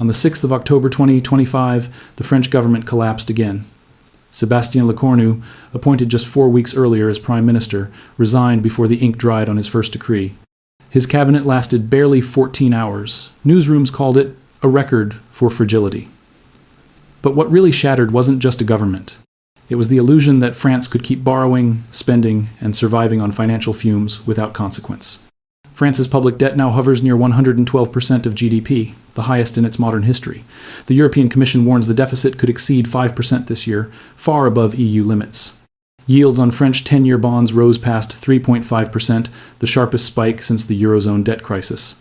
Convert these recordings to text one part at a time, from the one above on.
On the 6th of October 2025, the French government collapsed again. Sébastien Lecornu, appointed just 4 weeks earlier as prime minister, resigned before the ink dried on his first decree. His cabinet lasted barely 14 hours. Newsrooms called it a record for fragility. But what really shattered wasn't just a government. It was the illusion that France could keep borrowing, spending, and surviving on financial fumes without consequence. France's public debt now hovers near 112% of GDP, the highest in its modern history. The European Commission warns the deficit could exceed 5% this year, far above EU limits. Yields on French 10-year bonds rose past 3.5%, the sharpest spike since the Eurozone debt crisis.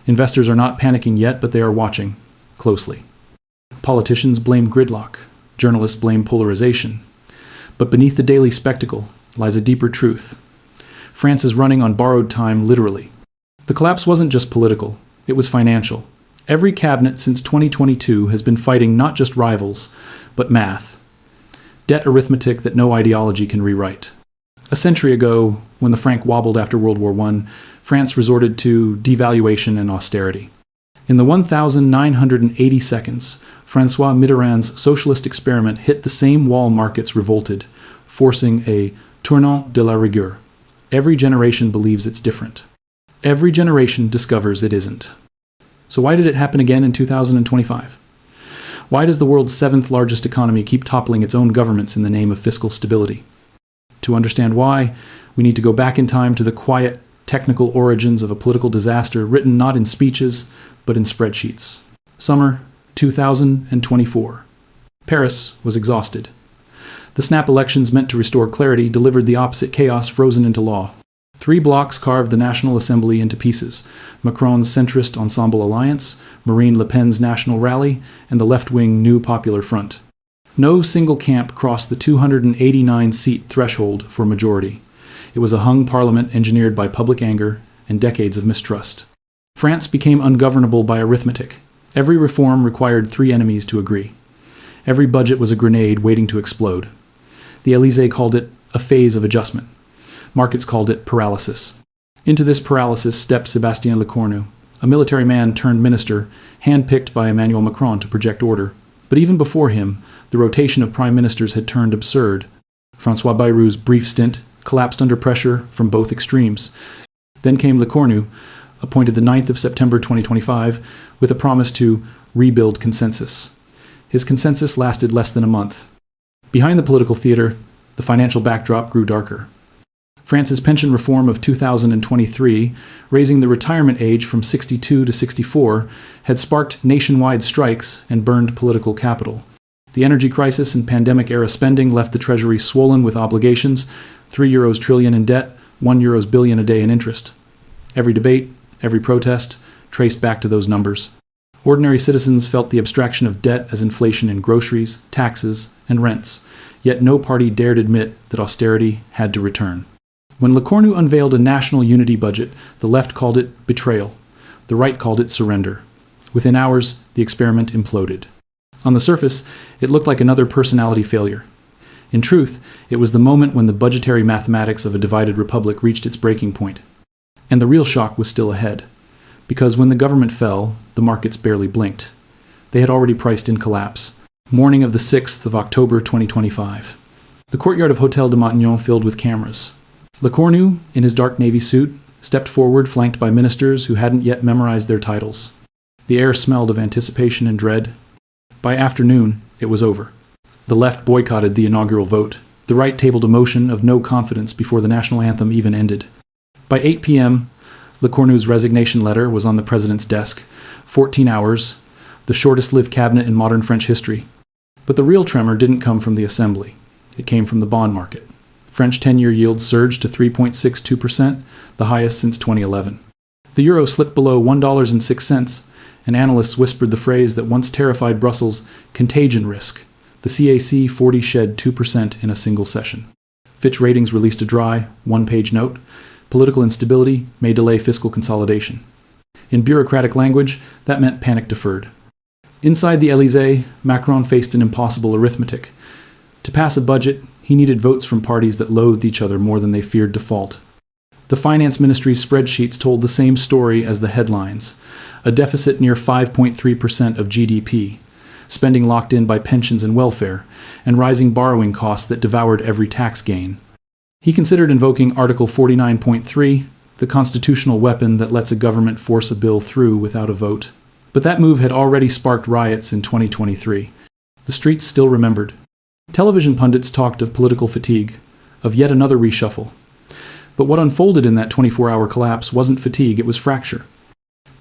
Investors are not panicking yet, but they are watching closely. Politicians blame gridlock. Journalists blame polarization. But beneath the daily spectacle lies a deeper truth. France is running on borrowed time, literally. The collapse wasn't just political, it was financial. Every cabinet since 2022 has been fighting not just rivals, but math. Debt arithmetic that no ideology can rewrite. A century ago, when the franc wobbled after World War I, France resorted to devaluation and austerity. In the 1,980 seconds, François Mitterrand's socialist experiment hit the same wall markets revolted, forcing a tournant de la rigueur. Every generation believes it's different. Every generation discovers it isn't. So why did it happen again in 2025? Why does the world's 7th largest economy keep toppling its own governments in the name of fiscal stability? To understand why, we need to go back in time to the quiet, technical origins of a political disaster written not in speeches, but in spreadsheets. Summer 2024. Paris was exhausted. The snap elections meant to restore clarity delivered the opposite chaos frozen into law. 3 blocs carved the National Assembly into pieces: Macron's centrist Ensemble Alliance, Marine Le Pen's National Rally, and the left-wing New Popular Front. No single camp crossed the 289-seat threshold for majority. It was a hung parliament engineered by public anger and decades of mistrust. France became ungovernable by arithmetic. Every reform required 3 enemies to agree. Every budget was a grenade waiting to explode. The Élysée called it a phase of adjustment. Markets called it paralysis. Into this paralysis stepped Sébastien Lecornu, a military man turned minister, handpicked by Emmanuel Macron to project order. But even before him, the rotation of prime ministers had turned absurd. François Bayrou's brief stint collapsed under pressure from both extremes. Then came Lecornu, appointed the 9th of September 2025, with a promise to rebuild consensus. His consensus lasted less than a month. Behind the political theater, the financial backdrop grew darker. France's pension reform of 2023, raising the retirement age from 62 to 64, had sparked nationwide strikes and burned political capital. The energy crisis and pandemic-era spending left the treasury swollen with obligations, €3 trillion in debt, €1 billion a day in interest. Every debate, every protest, traced back to those numbers. Ordinary citizens felt the abstraction of debt as inflation in groceries, taxes, and rents, yet no party dared admit that austerity had to return. When Lecornu unveiled a national unity budget, the left called it betrayal. The right called it surrender. Within hours, the experiment imploded. On the surface, it looked like another personality failure. In truth, it was the moment when the budgetary mathematics of a divided republic reached its breaking point. And the real shock was still ahead. Because when the government fell, the markets barely blinked. They had already priced in collapse. Morning of the 6th of October 2025. The courtyard of Hôtel de Matignon filled with cameras. Lecornu, in his dark navy suit, stepped forward flanked by ministers who hadn't yet memorized their titles. The air smelled of anticipation and dread. By afternoon, it was over. The left boycotted the inaugural vote. The right tabled a motion of no confidence before the national anthem even ended. By 8 p.m., Lecornu's resignation letter was on the president's desk. 14 hours, the shortest-lived cabinet in modern French history. But the real tremor didn't come from the assembly. It came from the bond market. French 10-year yields surged to 3.62%, the highest since 2011. The euro slipped below $1.06, and analysts whispered the phrase that once terrified Brussels, contagion risk. The CAC 40 shed 2% in a single session. Fitch Ratings released a dry, one-page note. Political instability may delay fiscal consolidation. In bureaucratic language, that meant panic deferred. Inside the Élysée, Macron faced an impossible arithmetic. To pass a budget, he needed votes from parties that loathed each other more than they feared default. The finance ministry's spreadsheets told the same story as the headlines: a deficit near 5.3% of GDP, spending locked in by pensions and welfare, and rising borrowing costs that devoured every tax gain. He considered invoking Article 49.3, the constitutional weapon that lets a government force a bill through without a vote. But that move had already sparked riots in 2023. The streets still remembered. Television pundits talked of political fatigue, of yet another reshuffle. But what unfolded in that 24-hour collapse wasn't fatigue, it was fracture.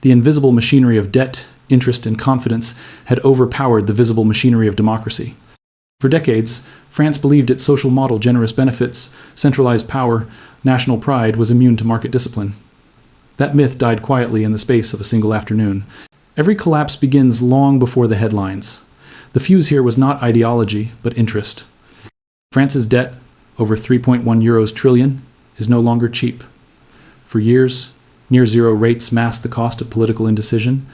The invisible machinery of debt, interest, and confidence had overpowered the visible machinery of democracy. For decades, France believed its social model, generous benefits, centralized power, national pride, was immune to market discipline. That myth died quietly in the space of a single afternoon. Every collapse begins long before the headlines. The fuse here was not ideology, but interest. France's debt, over 3.1 trillion euros, is no longer cheap. For years, near-zero rates masked the cost of political indecision.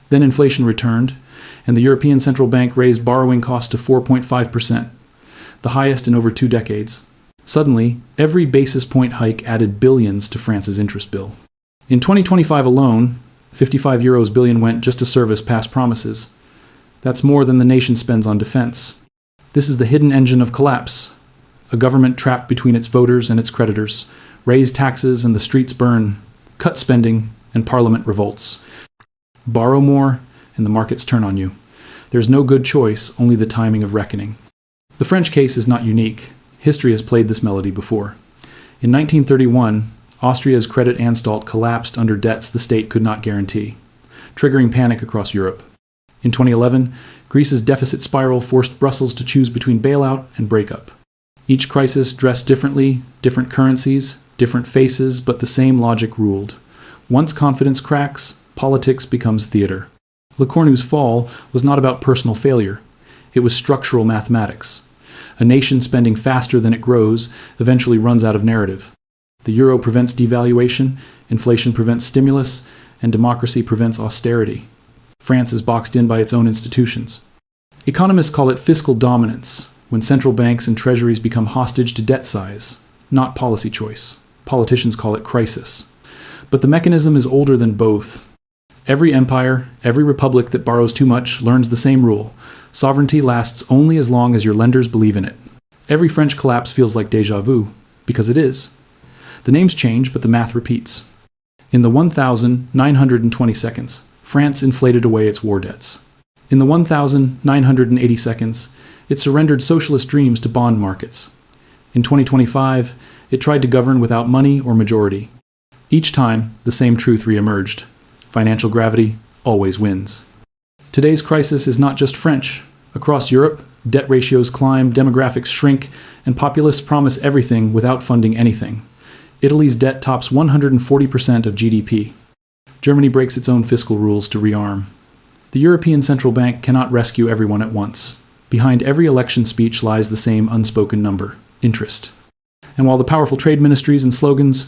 Then inflation returned, and the European Central Bank raised borrowing costs to 4.5%, the highest in over 2 decades. Suddenly, every basis point hike added billions to France's interest bill. In 2025 alone, 55 billion went just to service past promises. That's more than the nation spends on defense. This is the hidden engine of collapse. A government trapped between its voters and its creditors. Raise taxes and the streets burn. Cut spending and parliament revolts. Borrow more and the markets turn on you. There's no good choice, only the timing of reckoning. The French case is not unique. History has played this melody before. In 1931, Austria's credit anstalt collapsed under debts the state could not guarantee, triggering panic across Europe. In 2011, Greece's deficit spiral forced Brussels to choose between bailout and breakup. Each crisis dressed differently, different currencies, different faces, but the same logic ruled. Once confidence cracks, politics becomes theater. Le Cornu's fall was not about personal failure. It was structural mathematics. A nation spending faster than it grows eventually runs out of narrative. The euro prevents devaluation, inflation prevents stimulus, and democracy prevents austerity. France is boxed in by its own institutions. Economists call it fiscal dominance, when central banks and treasuries become hostage to debt size, not policy choice. Politicians call it crisis. But the mechanism is older than both. Every empire, every republic that borrows too much learns the same rule. Sovereignty lasts only as long as your lenders believe in it. Every French collapse feels like déjà vu, because it is. The names change, but the math repeats. In the 1,920 seconds, France inflated away its war debts. In the 1,980 seconds, it surrendered socialist dreams to bond markets. In 2025, it tried to govern without money or majority. Each time, the same truth reemerged. Financial gravity always wins. Today's crisis is not just French. Across Europe, debt ratios climb, demographics shrink, and populists promise everything without funding anything. Italy's debt tops 140% of GDP. Germany breaks its own fiscal rules to rearm. The European Central Bank cannot rescue everyone at once. Behind every election speech lies the same unspoken number: interest. And while the powerful trade ministries and slogans,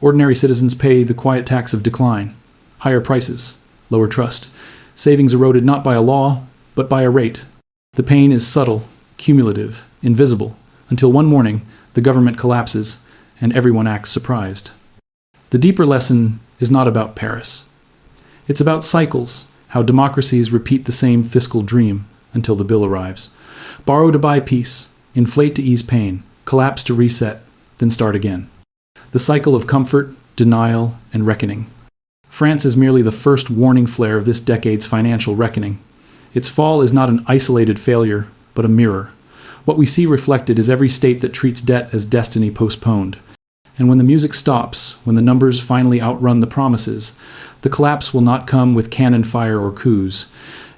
ordinary citizens pay the quiet tax of decline. Higher prices, lower trust, savings eroded not by a law, but by a rate. The pain is subtle, cumulative, invisible, until one morning the government collapses and everyone acts surprised. The deeper lesson is not about Paris. It's about cycles, how democracies repeat the same fiscal dream until the bill arrives. Borrow to buy peace, inflate to ease pain, collapse to reset, then start again. The cycle of comfort, denial, and reckoning. France is merely the first warning flare of this decade's financial reckoning. Its fall is not an isolated failure, but a mirror. What we see reflected is every state that treats debt as destiny postponed. And when the music stops, when the numbers finally outrun the promises, the collapse will not come with cannon fire or coups.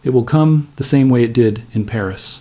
It will come the same way it did in Paris.